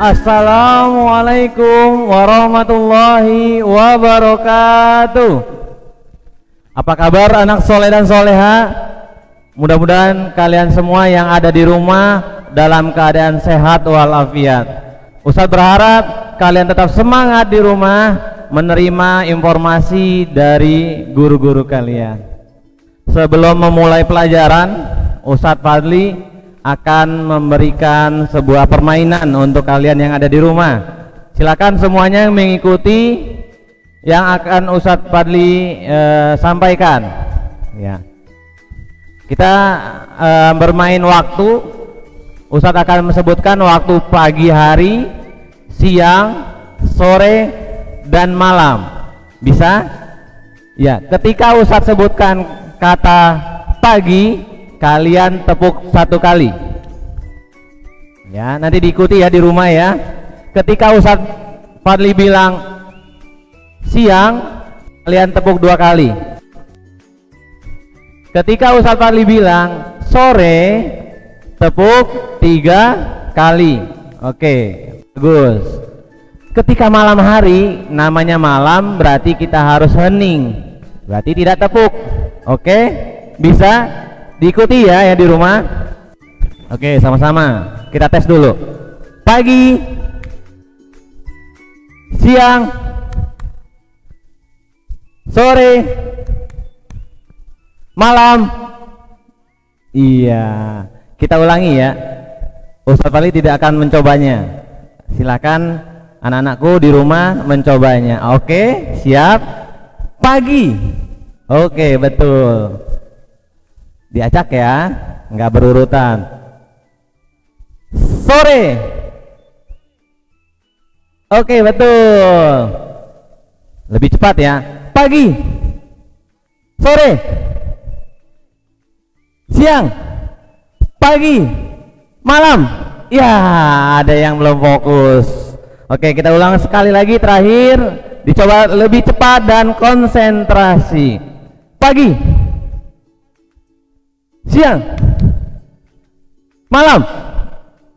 Assalamualaikum warahmatullahi wabarakatuh. Apa kabar anak soleh dan soleha? Mudah-mudahan kalian semua yang ada di rumah dalam keadaan sehat walafiat. Ustadz berharap kalian tetap semangat di rumah menerima informasi dari guru-guru kalian. Sebelum memulai pelajaran, Ustadz Fadli akan memberikan sebuah permainan untuk kalian yang ada di rumah. Silakan semuanya mengikuti yang akan Ustadz Fadli sampaikan. Ya. Kita bermain waktu. Ustadz akan mesebutkan waktu pagi hari, siang, sore, dan malam. Bisa? Ya. Ketika Ustadz sebutkan kata pagi, kalian tepuk 1 kali. Ya, nanti diikuti ya di rumah ya. Ketika Ustadz Fadli bilang siang, kalian tepuk 2 kali. Ketika Ustadz Fadli bilang sore, tepuk 3 kali. Oke, bagus. Ketika malam hari, namanya malam berarti kita harus hening. Berarti tidak tepuk. Oke, bisa? Diikuti ya yang di rumah. Oke, sama-sama kita tes dulu. Pagi, siang, sore, malam. Iya, kita ulangi ya. Ustadz Fadli tidak akan mencobanya. Silakan anak-anakku di rumah mencobanya. Oke, siap. Pagi. Oke, betul. Diacak ya, nggak berurutan. Sore. Oke, betul. Lebih cepat ya. Pagi, sore, siang, pagi, malam. Ya, ada yang belum fokus. Oke, kita ulang sekali lagi terakhir. Dicoba lebih cepat dan konsentrasi. Pagi, siang, malam.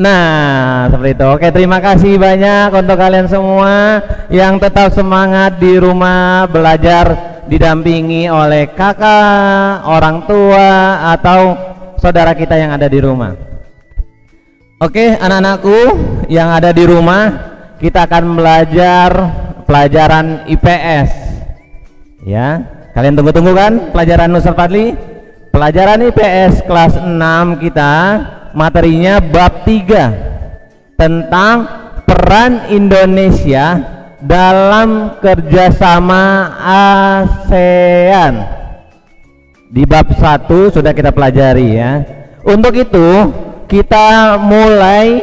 Nah, seperti itu. Oke, terima kasih banyak untuk kalian semua yang tetap semangat di rumah belajar didampingi oleh kakak, orang tua, atau saudara kita yang ada di rumah. Oke, anak-anakku yang ada di rumah, kita akan belajar pelajaran IPS. Ya, kalian tunggu-tunggu kan pelajaran Ustadz Fadli? Pelajaran IPS kelas 6 kita materinya bab 3 tentang peran Indonesia dalam kerjasama ASEAN. Di bab 1 sudah kita pelajari ya. Untuk itu kita mulai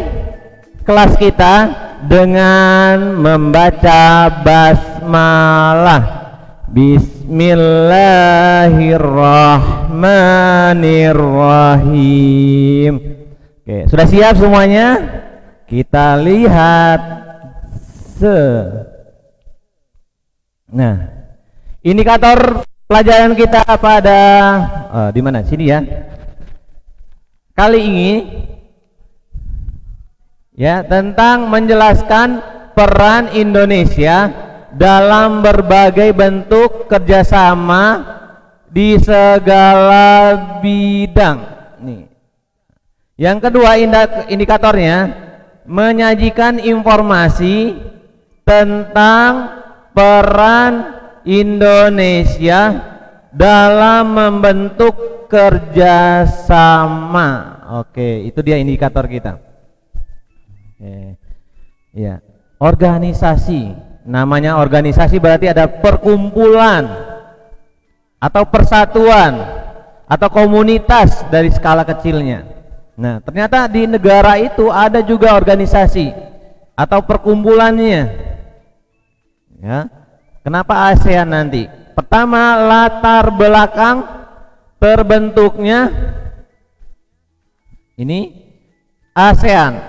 kelas kita dengan membaca basmalah. Bismillahirrahmanirrahim. Oke, sudah siap semuanya? Kita lihat. Nah, indikator pelajaran kita pada di mana? Sini ya. Kali ini ya, tentang menjelaskan peran Indonesia dalam berbagai bentuk kerjasama di segala bidang. Nih. Yang kedua indikatornya menyajikan informasi tentang peran Indonesia dalam membentuk kerjasama. Oke, itu dia indikator kita. Ya, organisasi. Namanya organisasi berarti ada perkumpulan atau persatuan atau komunitas dari skala kecilnya. Nah, ternyata di negara itu ada juga organisasi atau perkumpulannya. Ya. Kenapa ASEAN nanti? Pertama, latar belakang terbentuknya ini ASEAN.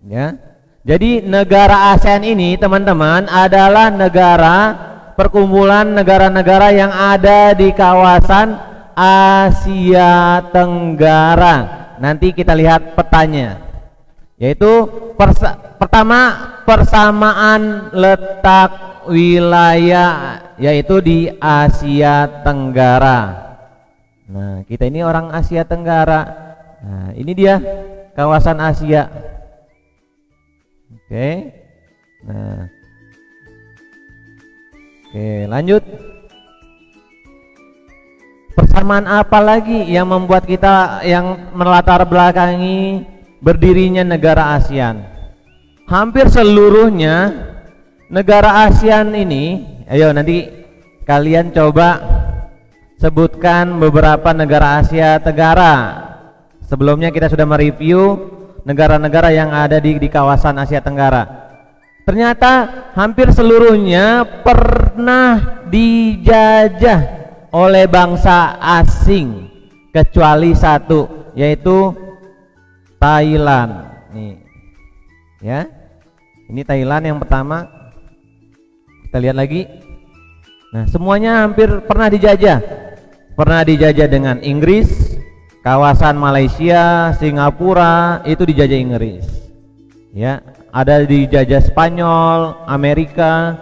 Ya. Jadi negara ASEAN ini teman-teman adalah negara perkumpulan negara-negara yang ada di kawasan Asia Tenggara. Nanti kita lihat petanya. yaitu pertama persamaan letak wilayah, yaitu di Asia Tenggara. Nah, kita ini orang Asia Tenggara. Nah, ini dia kawasan Asia. Oke. Nah. Oke, lanjut. Persamaan apa lagi yang membuat kita yang melatar belakangi berdirinya negara ASEAN? Hampir seluruhnya negara ASEAN ini, ayo nanti kalian coba sebutkan beberapa negara Asia Tenggara. Sebelumnya kita sudah mereview negara-negara yang ada di kawasan Asia Tenggara. Ternyata hampir seluruhnya pernah dijajah oleh bangsa asing kecuali satu, yaitu Thailand. Nih, ya, ini Thailand yang pertama. Kita lihat lagi. Nah, semuanya hampir pernah dijajah. Pernah dijajah dengan Inggris, kawasan Malaysia, Singapura itu dijajah Inggris. Ya, ada dijajah Spanyol, Amerika,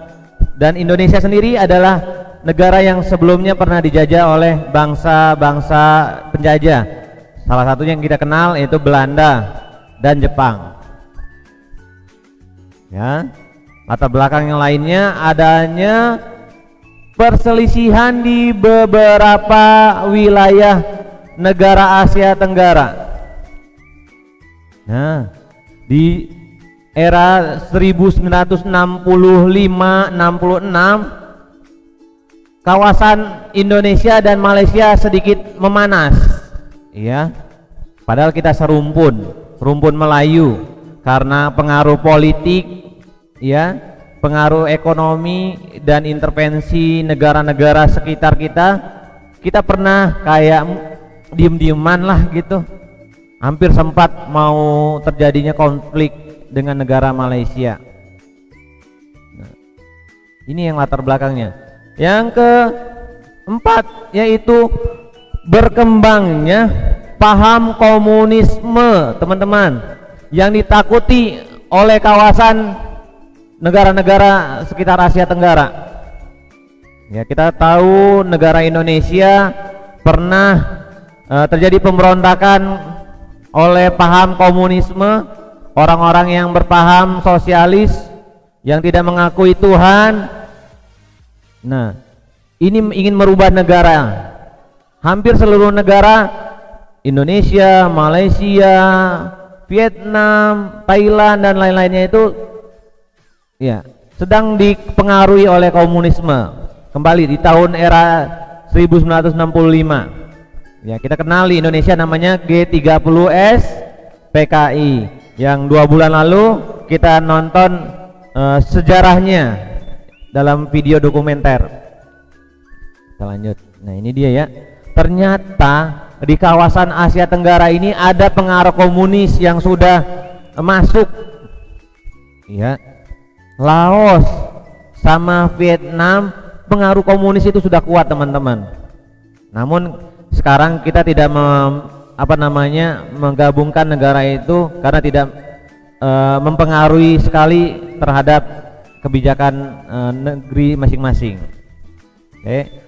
dan Indonesia sendiri adalah negara yang sebelumnya pernah dijajah oleh bangsa-bangsa penjajah. Salah satunya yang kita kenal yaitu Belanda dan Jepang. Ya, latar belakang yang lainnya adanya perselisihan di beberapa wilayah negara Asia Tenggara. Nah, di era 1965-66 kawasan Indonesia dan Malaysia sedikit memanas, ya. Padahal kita rumpun Melayu, karena pengaruh politik, ya, pengaruh ekonomi dan intervensi negara-negara sekitar kita pernah kayak diem-dieman lah gitu. Hampir sempat mau terjadinya konflik dengan negara Malaysia. Nah, ini yang latar belakangnya. Yang keempat yaitu berkembangnya paham komunisme, teman-teman, yang ditakuti oleh kawasan negara-negara sekitar Asia Tenggara. Ya, kita tahu negara Indonesia pernah terjadi pemberontakan oleh paham komunisme, orang-orang yang berpaham sosialis yang tidak mengakui Tuhan. Nah, ini ingin merubah negara. Hampir seluruh negara, Indonesia, Malaysia, Vietnam, Thailand dan lain-lainnya itu, ya, sedang dipengaruhi oleh komunisme. Kembali di tahun era 1965. Ya, kita kenal di Indonesia namanya G30S PKI, yang 2 bulan lalu kita nonton sejarahnya dalam video dokumenter. Kita lanjut. Nah, ini dia ya. Ternyata di kawasan Asia Tenggara ini ada pengaruh komunis yang sudah masuk. Ya. Laos sama Vietnam, pengaruh komunis itu sudah kuat, teman-teman. Namun sekarang kita tidak menggabungkan negara itu karena tidak mempengaruhi sekali terhadap kebijakan negeri masing-masing.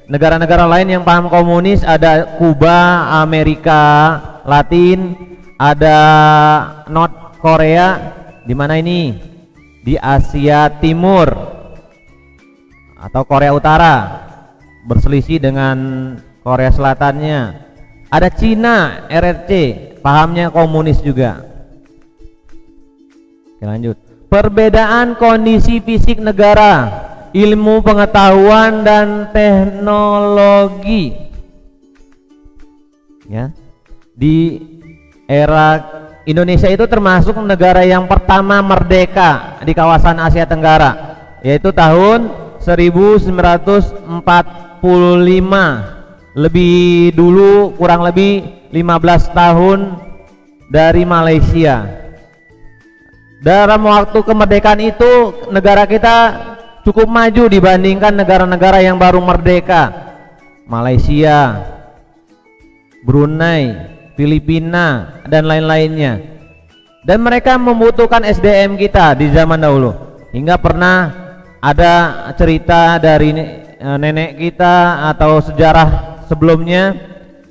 Negara-negara lain yang paham komunis ada Kuba, Amerika Latin, ada North Korea, di mana ini? Di Asia Timur atau Korea Utara, berselisih dengan Korea Selatannya. Ada Cina, RRC, pahamnya komunis juga. Oke, lanjut. Perbedaan kondisi fisik negara, ilmu pengetahuan dan teknologi. Ya. Di era Indonesia itu termasuk negara yang pertama merdeka di kawasan Asia Tenggara, yaitu tahun 1945. Lebih dulu, kurang lebih 15 tahun dari Malaysia. Dalam waktu kemerdekaan itu negara kita cukup maju dibandingkan negara-negara yang baru merdeka. Malaysia, Brunei, Filipina dan lain-lainnya. dan mereka membutuhkan SDM kita di zaman dahulu. Hingga pernah ada cerita dari nenek kita atau sejarah sebelumnya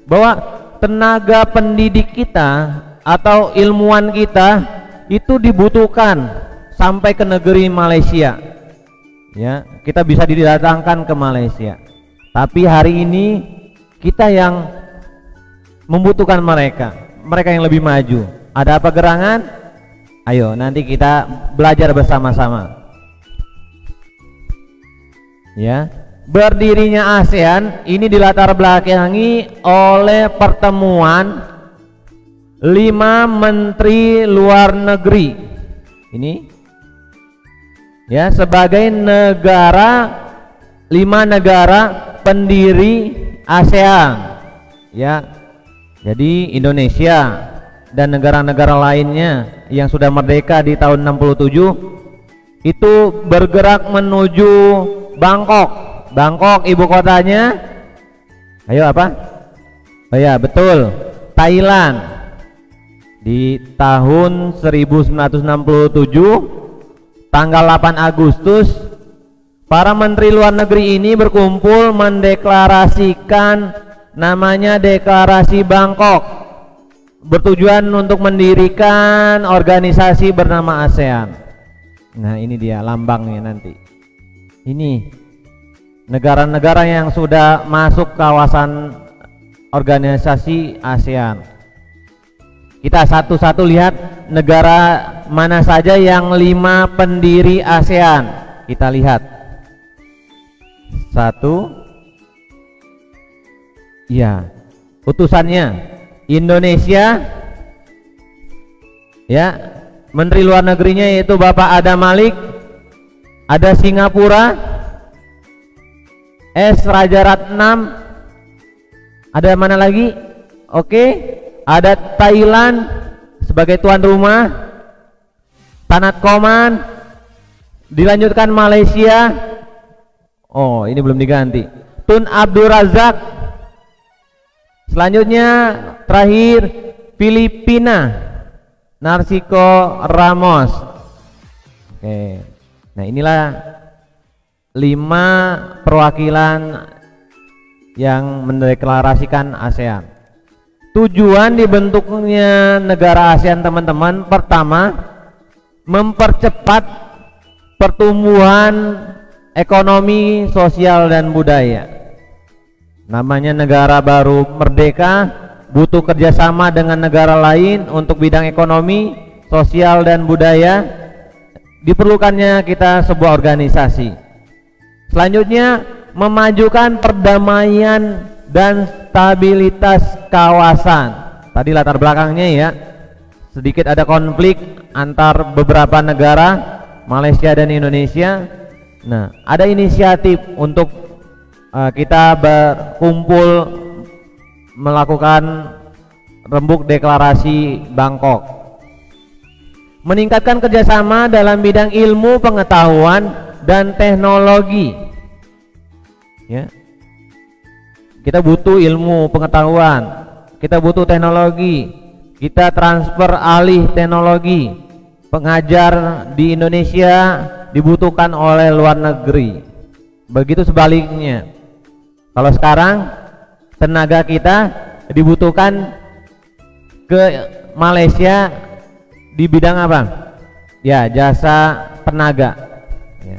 bahwa tenaga pendidik kita atau ilmuwan kita itu dibutuhkan sampai ke negeri Malaysia. Ya, kita bisa didatangkan ke Malaysia. Tapi hari ini kita yang membutuhkan mereka yang lebih maju. Ada apa gerangan? Ayo nanti kita belajar bersama-sama. Ya, berdirinya ASEAN ini dilatar belakangi oleh pertemuan 5 menteri luar negeri. Ini ya, sebagai 5 negara pendiri ASEAN. Ya, jadi Indonesia dan negara-negara lainnya yang sudah merdeka di tahun 67 itu bergerak menuju Bangkok ibu kotanya. Ayo apa? Oh ya, betul, Thailand. Di tahun 1967 tanggal 8 Agustus para menteri luar negeri ini berkumpul mendeklarasikan namanya Deklarasi Bangkok, bertujuan untuk mendirikan organisasi bernama ASEAN. Nah, ini dia lambangnya nanti. Ini negara-negara yang sudah masuk kawasan organisasi ASEAN. Kita satu-satu lihat negara mana saja yang 5 pendiri ASEAN. Kita lihat. 1. Ya, utusannya Indonesia. Ya, menteri luar negerinya yaitu Bapak Adam Malik. Ada Singapura, S. Rajaratnam. Ada mana lagi? Oke, ada Thailand sebagai tuan rumah, Tanat Koman. Dilanjutkan Malaysia. Oh, ini belum diganti. Tun Abdul Razak. Selanjutnya terakhir Filipina, Narciso Ramos. Oke. Nah, inilah 5 perwakilan yang mendeklarasikan ASEAN. Tujuan dibentuknya negara ASEAN, teman-teman, pertama mempercepat pertumbuhan ekonomi, sosial dan budaya. Namanya negara baru merdeka, butuh kerjasama dengan negara lain untuk bidang ekonomi, sosial dan budaya. Diperlukannya kita sebuah organisasi. Selanjutnya memajukan perdamaian dan stabilitas kawasan. Tadi latar belakangnya ya, sedikit ada konflik antar beberapa negara, Malaysia dan Indonesia. Nah, ada inisiatif untuk kita berkumpul melakukan rembuk deklarasi Bangkok. Meningkatkan kerjasama dalam bidang ilmu, pengetahuan dan teknologi. Ya, kita butuh ilmu pengetahuan, kita butuh teknologi, kita transfer alih teknologi. Pengajar di Indonesia dibutuhkan oleh luar negeri. Begitu sebaliknya. Kalau sekarang tenaga kita dibutuhkan ke Malaysia di bidang apa? Ya, jasa tenaga. Ya.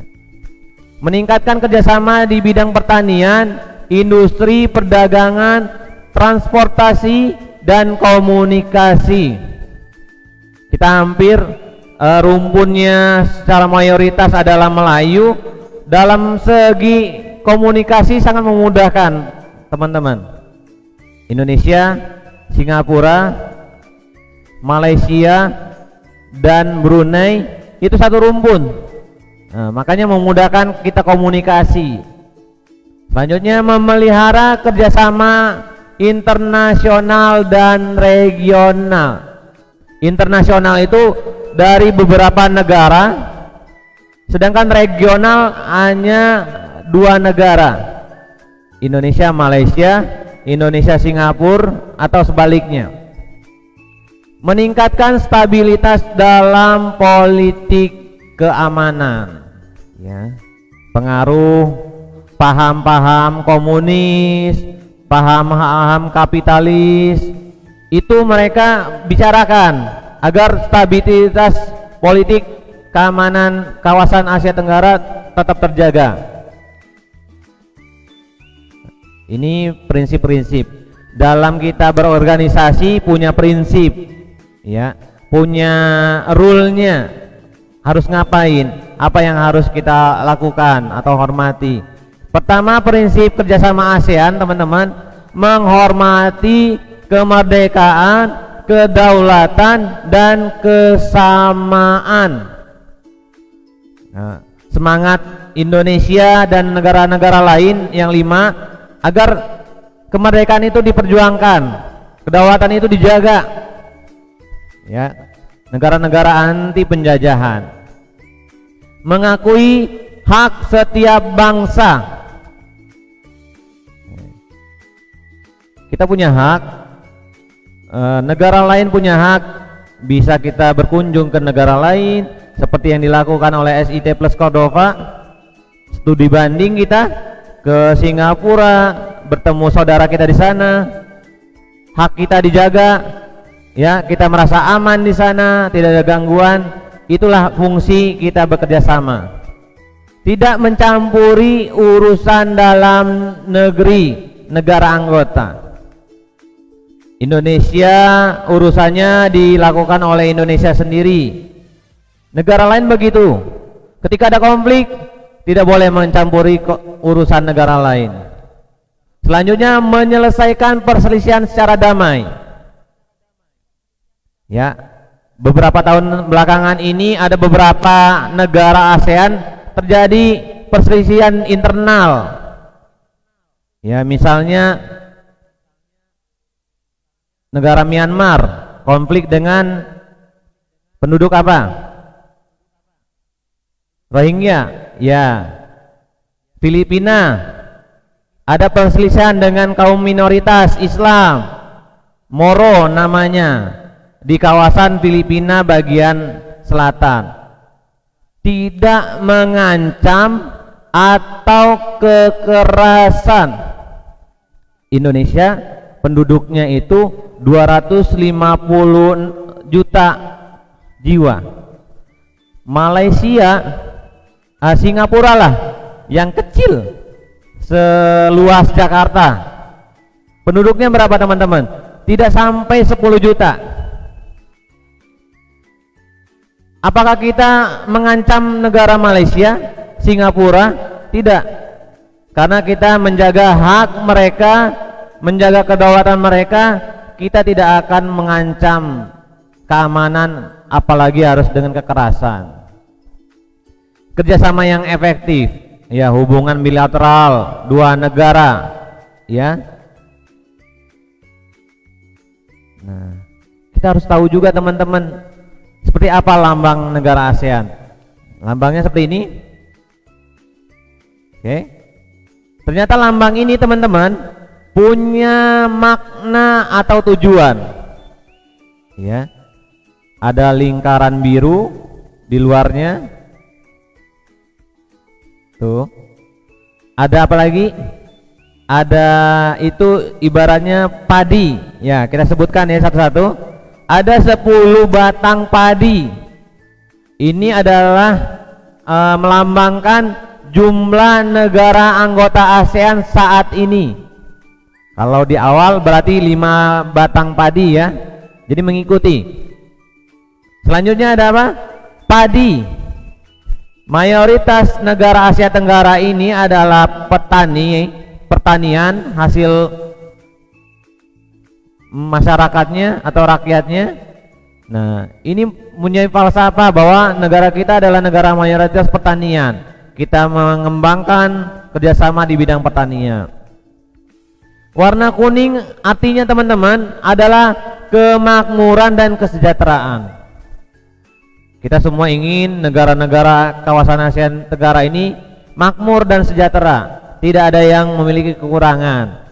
Meningkatkan kerjasama di bidang pertanian, industri, perdagangan, transportasi, dan komunikasi. Kita hampir rumpunnya secara mayoritas adalah Melayu. Dalam segi komunikasi sangat memudahkan, teman-teman. Indonesia, Singapura, Malaysia, dan Brunei itu satu rumpun. Nah, makanya memudahkan kita komunikasi. Selanjutnya memelihara kerjasama internasional dan regional. Internasional itu dari beberapa negara, sedangkan regional hanya 2 negara, Indonesia Malaysia, Indonesia Singapura, atau sebaliknya. meningkatkan stabilitas dalam politik keamanan, ya. Pengaruh paham-paham komunis, paham-paham kapitalis itu mereka bicarakan agar stabilitas politik keamanan kawasan Asia Tenggara tetap terjaga. Ini prinsip-prinsip dalam kita berorganisasi, punya prinsip, ya, punya rule-nya, harus ngapain, apa yang harus kita lakukan atau hormati. Pertama, prinsip kerjasama ASEAN, teman-teman, menghormati kemerdekaan, kedaulatan, dan kesamaan. Nah, semangat Indonesia dan negara-negara lain yang 5 agar kemerdekaan itu diperjuangkan, kedaulatan itu dijaga, ya. Negara-negara anti penjajahan, mengakui hak setiap bangsa. Kita punya hak, negara lain punya hak, bisa kita berkunjung ke negara lain seperti yang dilakukan oleh SIT Plus Cordova, studi banding kita ke Singapura, bertemu saudara kita di sana, hak kita dijaga, ya, kita merasa aman di sana, tidak ada gangguan. Itulah fungsi kita bekerja sama, tidak mencampuri urusan dalam negeri negara anggota. Indonesia urusannya dilakukan oleh Indonesia sendiri, negara lain begitu. Ketika ada konflik, tidak boleh mencampuri urusan negara lain. Selanjutnya, menyelesaikan perselisihan secara damai, ya. Beberapa tahun belakangan ini ada beberapa negara ASEAN terjadi perselisihan internal, ya. Misalnya negara Myanmar konflik dengan penduduk apa? Rohingya, ya. Filipina ada perselisihan dengan kaum minoritas Islam, Moro namanya, di kawasan Filipina bagian selatan. Tidak mengancam atau kekerasan. Indonesia penduduknya itu 250 juta jiwa. Malaysia, Singapura lah yang kecil seluas Jakarta. Penduduknya berapa, teman-teman? Tidak sampai 10 juta. Apakah kita mengancam negara Malaysia, Singapura? Tidak. Karena kita menjaga hak mereka, menjaga kedaulatan mereka, kita tidak akan mengancam keamanan, apalagi harus dengan kekerasan. Kerjasama yang efektif, ya, hubungan bilateral dua negara, ya. Nah, kita harus tahu juga, teman-teman, seperti apa lambang negara ASEAN. Lambangnya seperti ini. Oke. Ternyata lambang ini, teman-teman, punya makna atau tujuan, ya. Ada lingkaran biru di luarnya. Tuh. Ada apa lagi? Ada, itu ibaratnya padi. Ya, kita sebutkan ya satu-satu. Ada 10 batang padi. Ini adalah melambangkan jumlah negara anggota ASEAN saat ini. Kalau di awal berarti 5 batang padi, ya. Jadi mengikuti. Selanjutnya ada apa? Padi. Mayoritas negara Asia Tenggara ini adalah pertanian, hasil masyarakatnya atau rakyatnya. Nah, ini punya falsafah bahwa negara kita adalah negara mayoritas pertanian. Kita mengembangkan kerjasama di bidang pertanian. Warna kuning artinya, teman-teman, adalah kemakmuran dan kesejahteraan. Kita semua ingin negara-negara kawasan ASEAN Tenggara ini makmur dan sejahtera, tidak ada yang memiliki kekurangan.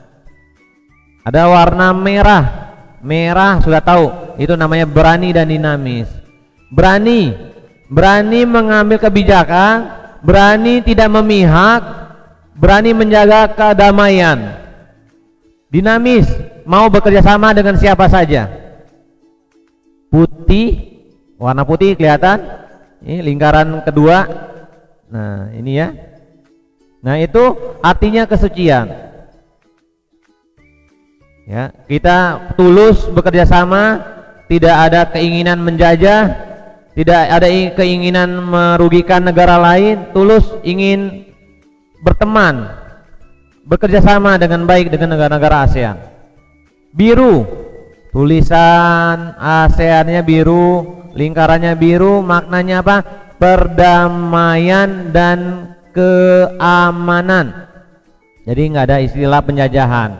Ada warna merah, Merah sudah tahu, itu namanya berani dan dinamis. Berani mengambil kebijakan, berani tidak memihak, berani menjaga kedamaian. Dinamis, mau bekerja sama dengan siapa saja. Putih, warna putih kelihatan, ini lingkaran kedua. Nah ini ya. Nah itu artinya kesucian. Ya, kita tulus bekerja sama, tidak ada keinginan menjajah, tidak ada keinginan merugikan negara lain, tulus ingin berteman, bekerja sama dengan baik dengan negara-negara ASEAN. Biru, tulisan ASEAN-nya biru, lingkarannya biru, maknanya apa? Perdamaian dan keamanan. Jadi nggak ada istilah penjajahan,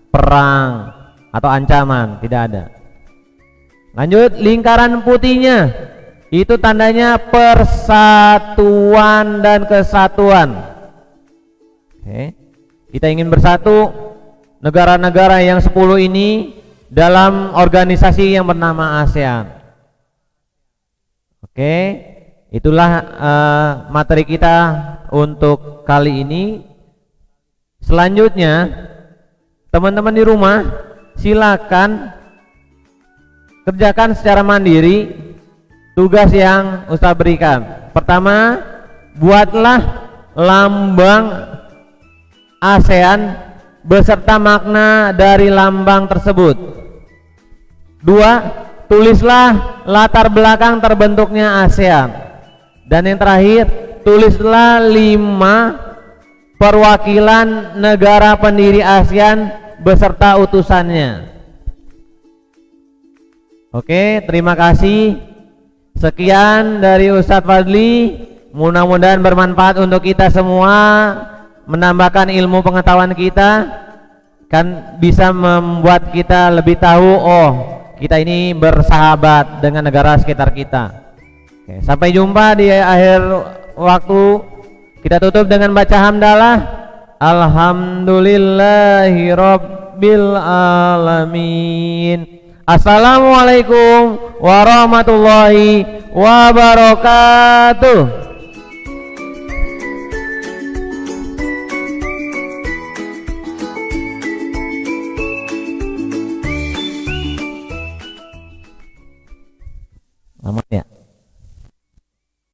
perang atau ancaman, tidak ada. Lanjut, lingkaran putihnya itu tandanya persatuan dan kesatuan. Oke. Kita ingin bersatu, negara-negara yang 10 ini dalam organisasi yang bernama ASEAN. Oke, itulah materi kita untuk kali ini. Selanjutnya, teman-teman di rumah silakan kerjakan secara mandiri tugas yang Ustaz berikan. Pertama, buatlah lambang ASEAN beserta makna dari lambang tersebut. 2, tulislah latar belakang terbentuknya ASEAN. Dan yang terakhir, tulislah 5 perwakilan negara pendiri ASEAN beserta utusannya. Oke, terima kasih. Sekian dari Ustadz Fadli. Mudah-mudahan bermanfaat untuk kita semua, menambahkan ilmu pengetahuan kita, kan bisa membuat kita lebih tahu, oh kita ini bersahabat dengan negara sekitar kita. Oke, sampai jumpa di akhir waktu. Kita tutup dengan baca hamdalah. Alhamdulillahi rabbil alamin. Assalamualaikum warahmatullahi wabarakatuh.